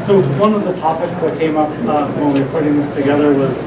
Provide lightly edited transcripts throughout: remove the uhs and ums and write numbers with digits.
So one of the topics that came up when we were putting this together was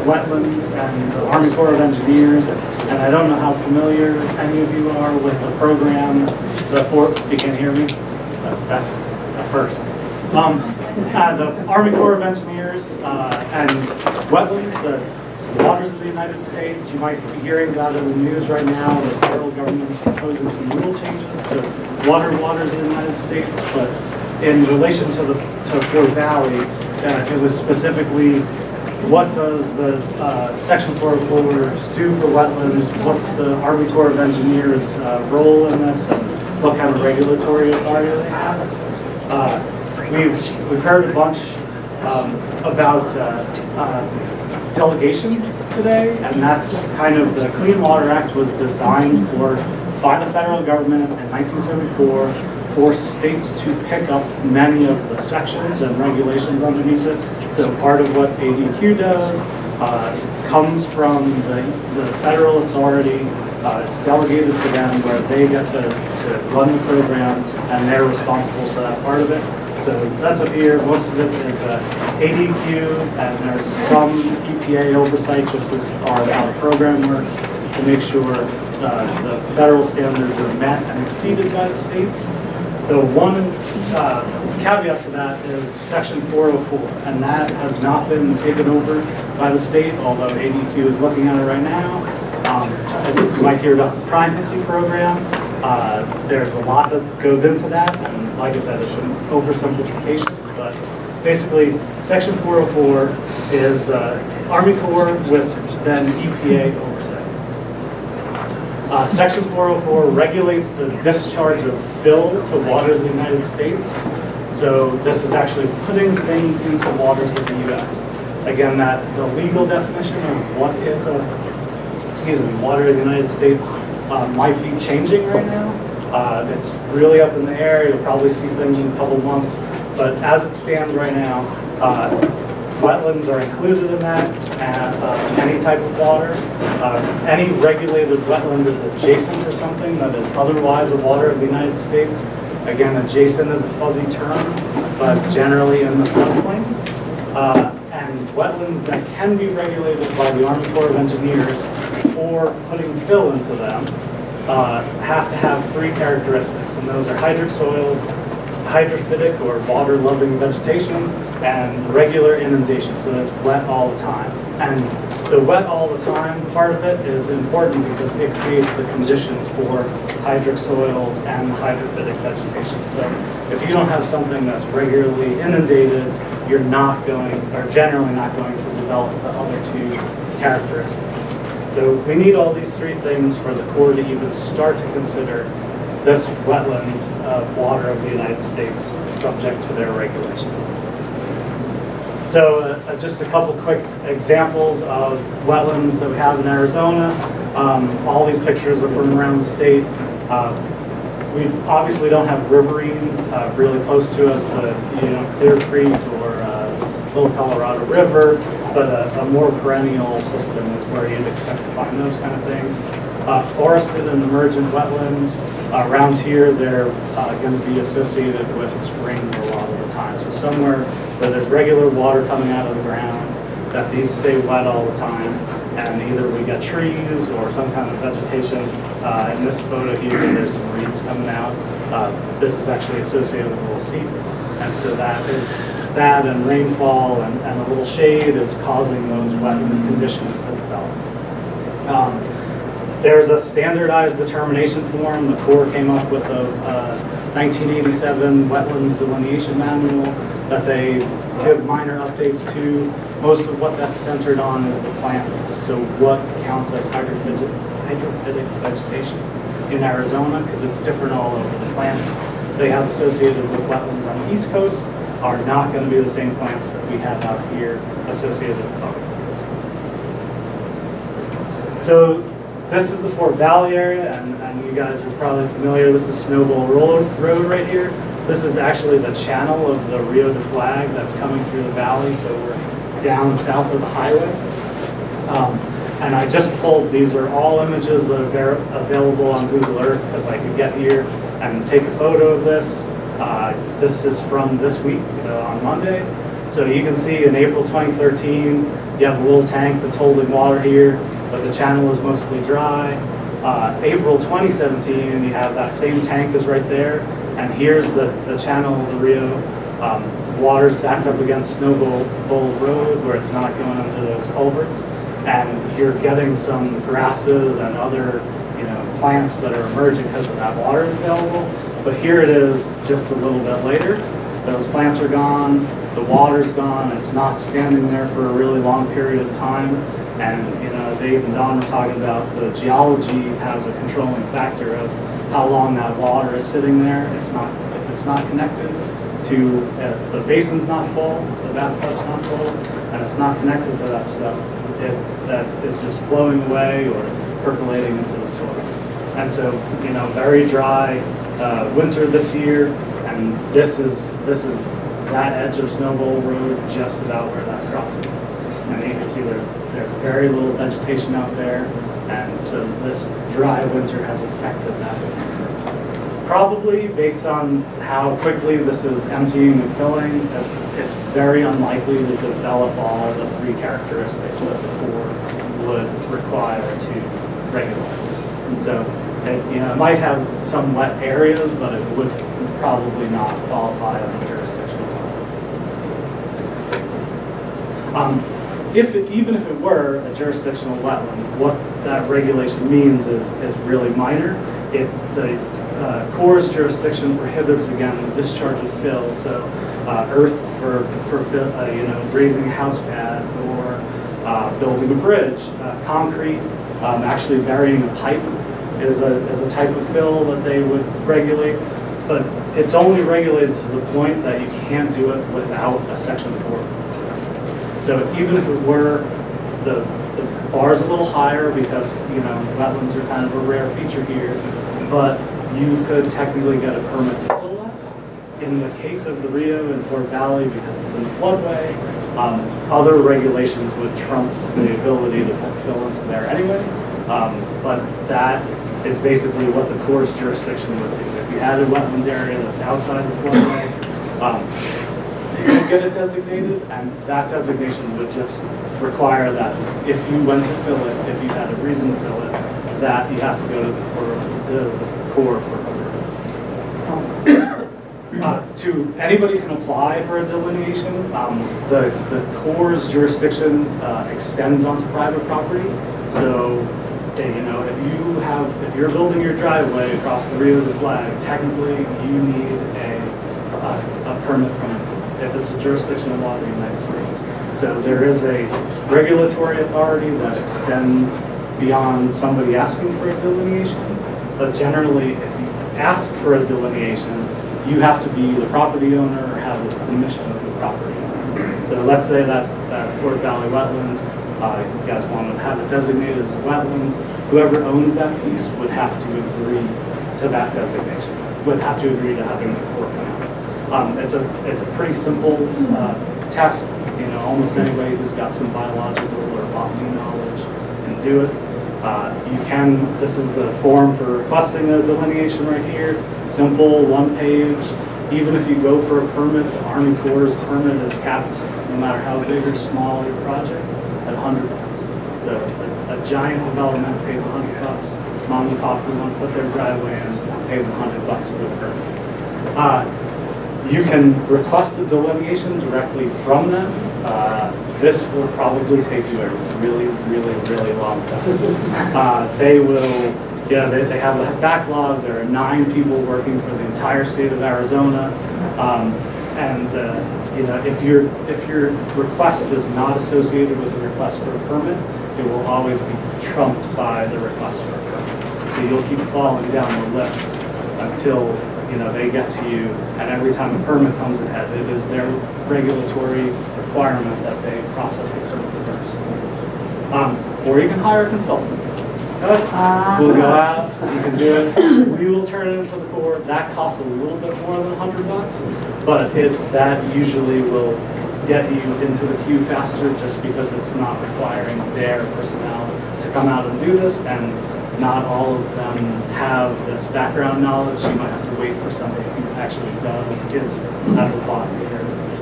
wetlands and the Army Corps of Engineers. And I don't know how familiar any of you are with the program. You can't hear me? That's the first. The Army Corps of Engineers and wetlands, the waters of the United States. You might be hearing about it in the news right now. The federal government is proposing some rule changes to waters of the United States, but in relation to Fort Valley, it was specifically what does the Section 404 do for wetlands? What's the Army Corps of Engineers role in this? And what kind of regulatory authority they have? We've heard a bunch about delegation today, and that's kind of the Clean Water Act was designed by the federal government in 1974 for states to pick up many of the sections and regulations underneath it. So part of what ADQ does comes from the federal authority. It's delegated to them where they get to run the program, and they're responsible for that part of it. So that's up here. Most of it is ADQ, and there's some EPA oversight just as far as how the program works to make sure the federal standards are met and exceeded by the states. The one caveat to that is Section 404, and that has not been taken over by the state, although ADQ is looking at it right now. You might hear about the primacy program. There's a lot that goes into that, and like I said, it's an oversimplification, but basically Section 404 is Army Corps with then EPA oversight. Section 404 regulates the discharge of fill to waters of the United States. So this is actually putting things into waters of the U.S. Again, the legal definition of what is water of the United States might be changing right now. It's really up in the air. You'll probably see things in a couple months. But as it stands right now, wetlands are included in that, and any type of water. Any regulated wetland is adjacent to something that is otherwise a water of the United States. Again, adjacent is a fuzzy term, but generally in the floodplain. And wetlands that can be regulated by the Army Corps of Engineers or putting fill into them have to have three characteristics, and those are hydric soils, hydrophytic or water-loving vegetation, and regular inundation, so that's wet all the time. And the wet all the time part of it is important because it creates the conditions for hydric soils and hydrophytic vegetation. So if you don't have something that's regularly inundated, you're generally not going to develop the other two characteristics. So we need all these three things for the Corps to even start to consider this wetland water of the United States subject to their regulation. So just a couple quick examples of wetlands that we have in Arizona. All these pictures are from around the state. We obviously don't have riverine really close to us, Clear Creek or Little Colorado River, but a more perennial system is where you'd expect to find those kind of things. Forested and emergent wetlands, around here they're going to be associated with springs a lot of the time. So somewhere where there's regular water coming out of the ground, that these stay wet all the time, and either we get trees or some kind of vegetation. In this photo here, there's some reeds coming out. This is actually associated with a little seep, and so that and rainfall and a little shade is causing those wetland conditions to develop. There's a standardized determination form. The Corps came up with a 1987 Wetlands Delineation Manual that they give minor updates to. Most of what that's centered on is the plant list. So what counts as hydrophytic vegetation in Arizona, because it's different all over. The plants they have associated with wetlands on the East Coast are not going to be the same plants that we have out here associated with other plants. So this is the Fort Valley area, and you guys are probably familiar. This is Snowball Road right here. This is actually the channel of the Rio de Flag that's coming through the valley, so we're down south of the highway. And I just pulled, these are all images that are available on Google Earth, because I could get here and take a photo of this. This is from this week on Monday. So you can see in April 2013, you have a little tank that's holding water here, but the channel is mostly dry. April 2017, you have that same tank is right there, and here's the channel of the Rio. Water's backed up against Snowbowl Road where it's not going under those culverts, and you're getting some grasses and other plants that are emerging because of that water is available. But here it is just a little bit later. Those plants are gone, the water's gone, it's not standing there for a really long period of time. And as Abe and Don were talking about, the geology has a controlling factor of how long that water is sitting there. If it's not connected to, the basin's not full, the bathtub's not full, and it's not connected to that stuff, that is just flowing away or percolating into the soil. And so, very dry winter this year, and this is that edge of Snowbowl Road, just about where that crossing is. And you can see there's very little vegetation out there, and so this dry winter has affected that. Probably based on how quickly this is emptying and filling, it's very unlikely to develop all the three characteristics that the core would require to regulate. So it might have some wet areas, but it would probably not qualify as a jurisdictional wetland. Even if it were a jurisdictional wetland, what that regulation means is really minor. The Corps' jurisdiction prohibits, again, the discharge of fill, so earth for raising a house pad or building a bridge. Concrete, actually burying a pipe is a type of fill that they would regulate, but it's only regulated to the point that you can't do it without a Section 4. So even if it were, the bar is a little higher because wetlands are kind of a rare feature here, but you could technically get a permit to fill that. In the case of the Rio and Fort Valley, because it's in the floodway, other regulations would trump the ability to put fill into there anyway. But that is basically what the Corps' jurisdiction would do. If you had a wetland area that's outside the floodway, you could get it designated, and that designation would just require that if you went to fill it, if you had a reason to fill it, that you have to go to the Corps for approval. Anybody can apply for a delineation. The Corps' jurisdiction extends onto private property. So, if you're building your driveway across the Rio de Flag, technically you need a permit from it if it's a jurisdictional law of the United States. So there is a regulatory authority that extends beyond somebody asking for a delineation. But generally, if you ask for a delineation, you have to be the property owner or have the permission of the property owner. So let's say that Fort Valley wetland, you guys want to have it designated as a wetland. Whoever owns that piece would have to agree to that designation, would have to agree to having the Corps come out. It's a pretty simple test. Almost anybody who's got some biological or botany knowledge can do it. This is the form for requesting a delineation right here. Simple, one page. Even if you go for a permit, the Army Corps' permit is capped, no matter how big or small your project, at $100. So a giant development pays $100. Mom and pop who want to put their driveway in pays $100 for the permit. You can request a delineation directly from them. This will probably take you a really, really, really long time. They will, they have a backlog. There are 9 people working for the entire state of Arizona. If your request is not associated with the request for a permit, it will always be trumped by the request for a permit. So you'll keep falling down the list until they get to you, and every time a permit comes ahead, it is their regulatory requirement that they process the permit first. Or you can hire a consultant. We'll go out, you can do it. We will turn it into the Corps. That costs a little bit more than $100, but that usually will get you into the queue faster just because it's not requiring their personnel to come out and do this, and not all of them have this background knowledge. You might have to wait for somebody who actually has a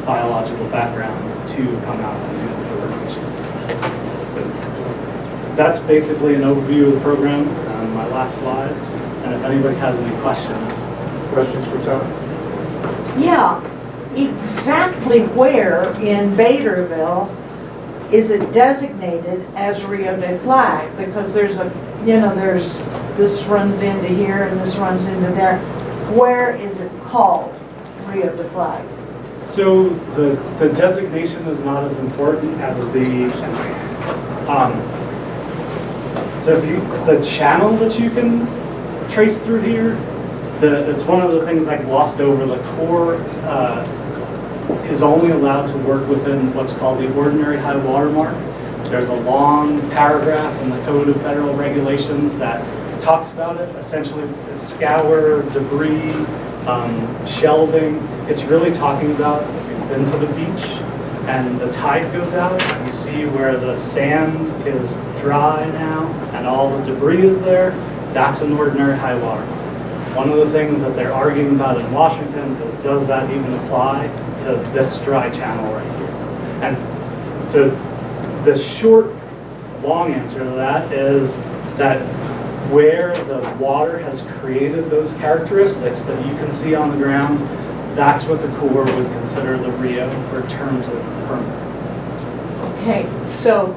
biological background to come out and do the delineation. So that's basically an overview of the program. My last slide. And if anybody has any questions. Questions for Tom? Yeah, exactly where in Baderville is it designated as Rio de Flag? Because there's this runs into here and this runs into there. Where is it called Rio de Flag? So the designation is not as important as so if the channel that you can trace through here, it's one of the things that glossed over. The Corps is only allowed to work within what's called the ordinary high water mark. There's a long paragraph in the Code of Federal Regulations that talks about it. Essentially, scour, debris, shelving. It's really talking about if you've been to the beach and the tide goes out, and you see where the sand is dry now and all the debris is there, that's an ordinary high water mark. One of the things that they're arguing about in Washington is, does that even apply to this dry channel right here? And so the short, long answer to that is that where the water has created those characteristics that you can see on the ground, that's what the Corps would consider the Rio for terms of permit. Okay, so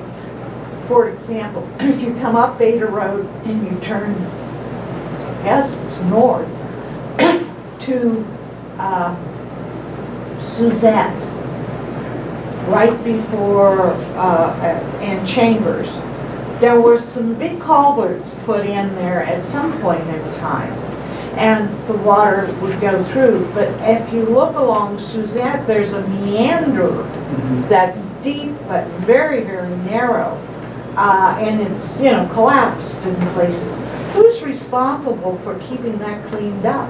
for example, if you come up Beta Road and you turn, I guess it's north, to Suzette, right before, and Chambers, there were some big culverts put in there at some point in time, and the water would go through. But if you look along Suzette, there's a meander that's deep but very, very narrow, and it's, collapsed in places. Who's responsible for keeping that cleaned up?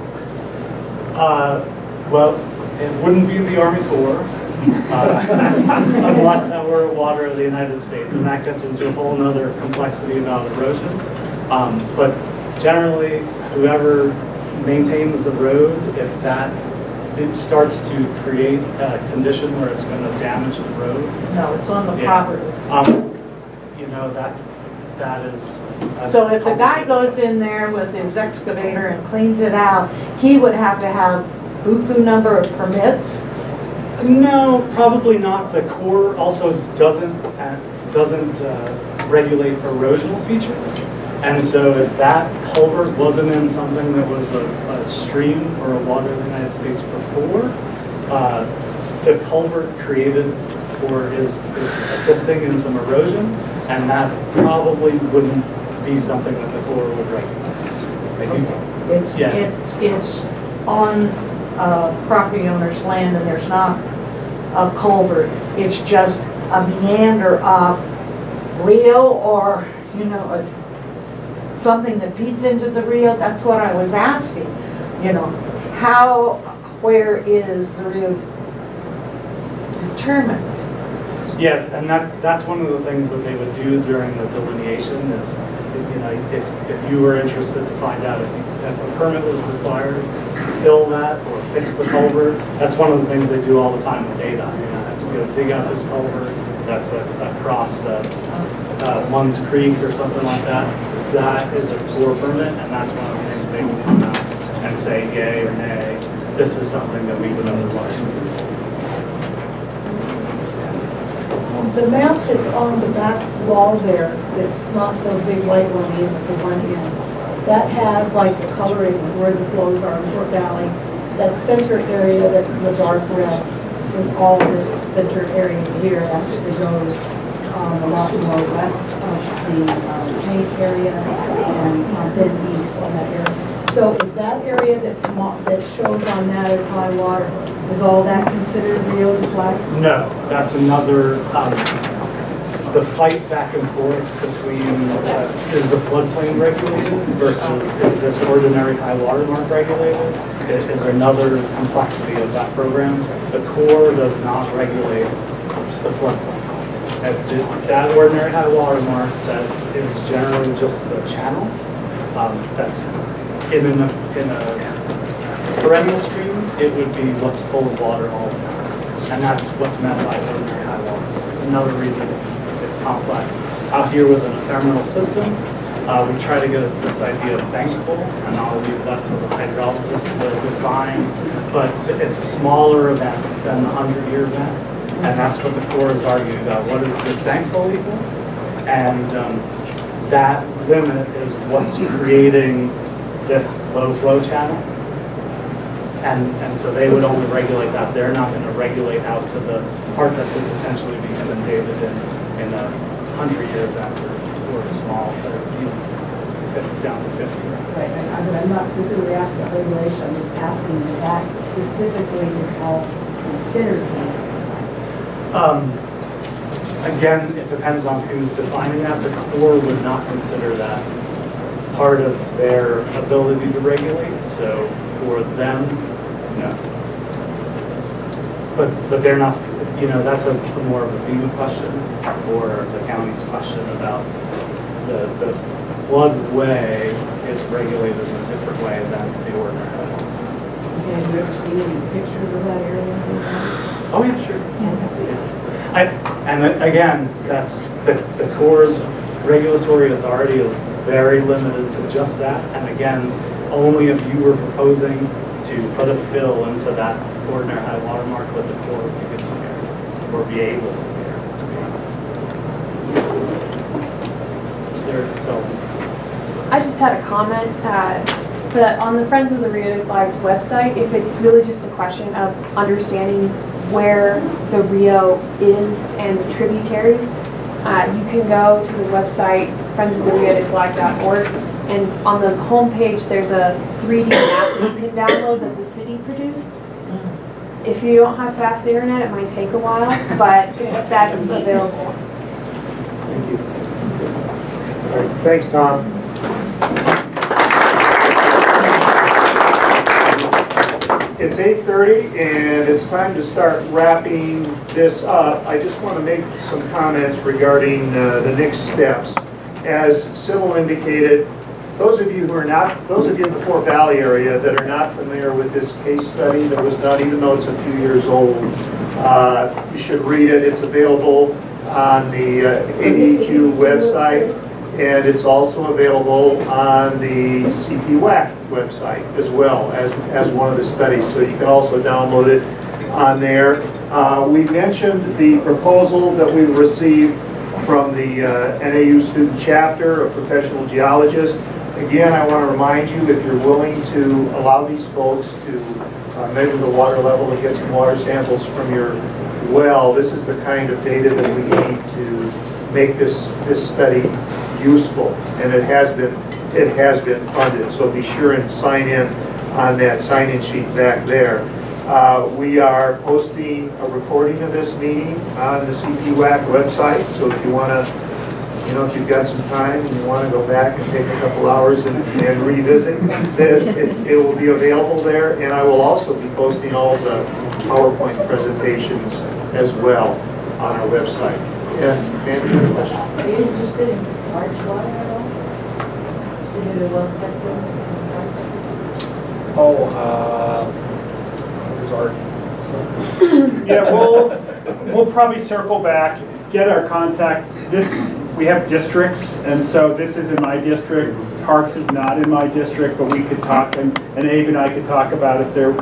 Well, it wouldn't be the Army Corps unless that were water of the United States, and that gets into a whole other complexity about erosion. But generally, whoever maintains the road, if it starts to create a condition where it's going to damage the road. No, it's on the property. That is. So if the guy goes in there with his excavator and cleans it out, he would have to have buku number of permits? No, probably not. The Corps also doesn't regulate erosional features. And so if that culvert wasn't in something that was a stream or a water of the United States before, the culvert created or is assisting in some erosion, and that probably wouldn't be something that the Corps would regulate. It's on property owner's land, and there's not a culvert. It's just a meander of Rio, or something that feeds into the Rio. That's what I was asking. Where is the Rio determined? Yes, and that's one of the things that they would do during the delineation is, if you were interested to find out if a permit was required to fill that or fix the culvert, that's one of the things they do all the time with data. I have to go dig out this culvert that's across Munns Creek or something like that. That is a Corps permit, and that's one of the things they would come out and say yay or nay. This is something that we would otherwise do. The map that's on the back wall there, that's not the big white one, the one in, that has like the coloring of where the flows are in Fort Valley. That center area that's in the dark red is all this center area here that actually goes a lot more west of the paint area and then east on that area. So is that area that shows on that as high water, is all that considered Rio de Flag? No, that's another, the fight back and forth between is the floodplain regulated versus is this ordinary high water mark regulated is another complexity of that program. The Corps does not regulate the floodplain. Just that ordinary high water mark that is generally just the channel That's in a perennial stream, it would be what's full of water all the time. And that's what's meant by ordinary high water. Another reason it's complex. Out here with an ephemeral system, we try to get this idea of bankable, and I'll leave that to the hydrologists to define, but it's a smaller event than the 100-year event, and that's what the Corps is arguing about. What is this bankable equal? And that limit is what's creating this low flow channel. And so they would only regulate that. They're not going to regulate out to the part that could potentially be inundated in a 100-year event or a small, down to 50. Right, and I'm not specifically asking about regulation, I'm just asking if that specifically is all considered. Again, it depends on who's defining that. The Corps would not consider that part of their ability to regulate. So for them, no. But they're not, that's a more of a FEMA question or the county's question about the floodway is regulated in a different way than the ordinary. Okay, have you ever seen any pictures of that area? Oh, yeah, sure. And again, that's the Corps' regulatory authority is very limited to just that. And again, only if you were proposing to put a fill into that ordinary high water mark would the Corps be able to bear, or be able to bear, to be honest. Is there, so. I just had a comment that on the Friends of the Rio de Flags website, if it's really just a question of understanding where the Rio is and the tributaries, you can go to the website friendsoftheriodeflag.org, and on the home page there's a 3D map that you can download that the city produced. If you don't have fast internet, it might take a while, but that's available. Thank you. All right, thanks, Tom. It's 8:30 and it's time to start wrapping this up. I just want to make some comments regarding the next steps. As Sybil indicated, those of you in the Fort Valley area that are not familiar with this case study that was done, even though it's a few years old, you should read it. It's available on the ADQ website, and it's also available on the CPWAC website as well as one of the studies. So you can also download it on there. We mentioned the proposal that we received from the NAU student chapter, a professional geologist. Again, I want to remind you, if you're willing to allow these folks to measure the water level and get some water samples from your well, this is the kind of data that we need to make this study useful, and it has been funded. So be sure and sign in on that sign-in sheet back there. We are posting a recording of this meeting on the CPWAC website. So if you want to, if you've got some time and you want to go back and take a couple hours and revisit this, it will be available there. And I will also be posting all the PowerPoint presentations as well on our website. Yeah, Nancy, you have a question? Are you interested in large water at all? To do the well testing? Yeah, we'll probably circle back, get our contact. We have districts, and so this is in my district. Parks is not in my district, but we could talk, and Abe and I could talk about if there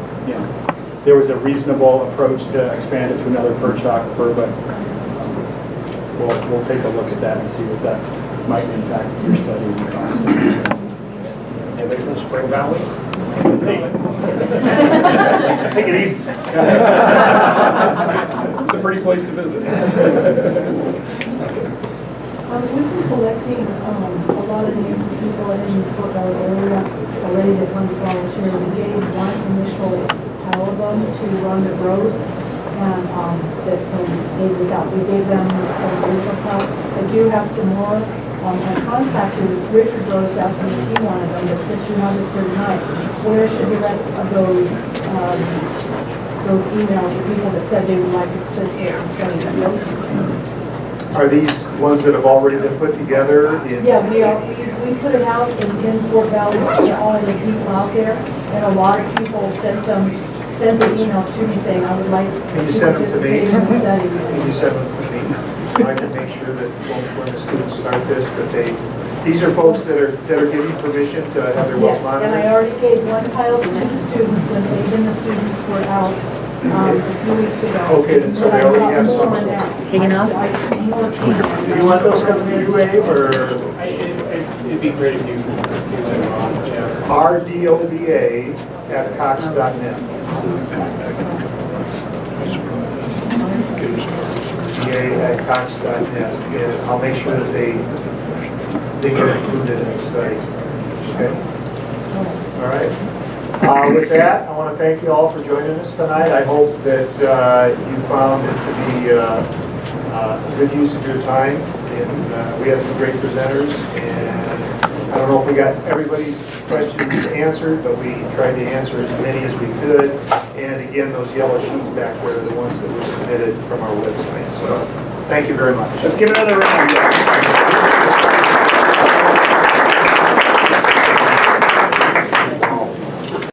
was a reasonable approach to expand it to another perched aquifer, but we'll take a look at that and see what that might impact your study and cost. Anybody from Spring Valley? Take it easy. It's a pretty place to visit. We've been collecting a lot of names of people in the Fort Valley area already that want to volunteer. We gave one initial pile of them to run the grows, and that when Dave was out, we gave them the initial pile. I do have some more. I contacted Richard Rose asking if he wanted them, but since you have this here tonight, where should the rest of those emails of people that said they would like to participate in studying? Are these ones that have already been put together? Yeah, we put it out in Fort Valley, to all of the people out there, and a lot of people sent the emails to me saying, I would like Can you to send them to me? participate in the study. Can you send them to me? So I can make sure that when the students start this, that these are folks that are giving permission to have their wells Yes, and I monitored? already gave one pile to the students when the students were out a few weeks ago. Okay, then so they already have some. Taken off? More cans. Do you want those coming to you, Abe, or It'd be great if you do them on, yeah. rdoba@cox.net? DA@cox.net, and I'll make sure that they get included in the study. Okay? All right. With that, I want to thank you all for joining us tonight. I hope that you found it to be a good use of your time. And we had some great presenters, and I don't know if we got everybody's questions answered, but we tried to answer as many as we could. And again, those yellow sheets back there are the ones that were submitted from our website. So thank you very much. Let's give it another round.